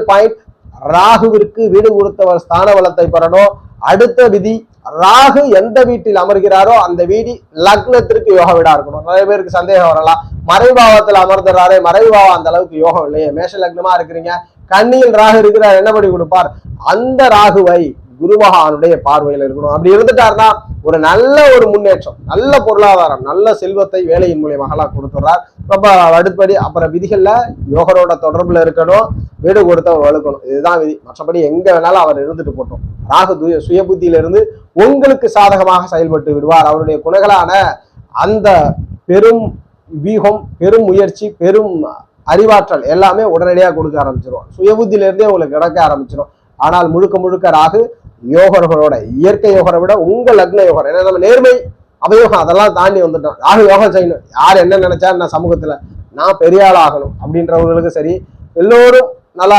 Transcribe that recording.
Point, ராகுவிற்கு வீடு கொடுத்தவர் ஸ்தான பலத்தை பெறணும். அடுத்த விதி, ராகு எந்த வீட்டில் அமர்கிறாரோ அந்த வீடு லக்னத்திற்கு யோக வீடா இருக்கணும். நிறைய பேருக்கு சந்தேகம் வரலாம், மறைபாவத்தில் அமர்ந்துறாரு, மறைபாவம் அந்த அளவுக்கு யோகம் இல்லையே, மேஷ லக்னமா இருக்கிறீங்க, கன்னியில் ராகு இருக்கிறார், என்ன பண்ணி கொடுப்பார்? அந்த ராகுவை குரு பகவானுடைய பார்வையில் இருக்கணும். அப்படி இருந்துட்டாருன்னா ஒரு நல்ல ஒரு முன்னேற்றம், நல்ல பொருளாதாரம், நல்ல செல்வத்தை வேலையின் மூலியமாக கொடுத்துறார். ரொம்ப அடுத்தபடி அப்புறம் விதிகள்ல யோகரோட தொடர்புல இருக்கணும், வீடு கொடுத்தவர் வலுக்கணும், இதுதான் விதி. மற்றபடி எங்க வேணாலும் அவர் இருந்துட்டு போட்டோம். ராகு சுய புத்தியிலிருந்து உங்களுக்கு சாதகமாக செயல்பட்டு விடுவார். அவருடைய குணங்களான அந்த பெரும் வீகம், பெரும் முயற்சி, பெரும் அறிவாற்றல் எல்லாமே உடனடியாக கொடுக்க ஆரம்பிச்சிடும். சுய புத்தியிலிருந்தே உங்களுக்கு கிடைக்க ஆரம்பிச்சிடும். ஆனால் முழுக்க முழுக்க ராகு யோகர்களோட, இயற்கை யோகரை விட உங்க லக்ன யோகர், ஏன்னா நம்ம நேர்மை அவயோகம் அதெல்லாம் தாண்டி வந்துட்டோம். ராகு யோகம் செய்யணும், யார் என்ன நினைச்சா நான் சமூகத்துல நான் பெரிய ஆள் ஆகணும் அப்படின்றவங்களுக்கு சரி, எல்லோரும் நல்லா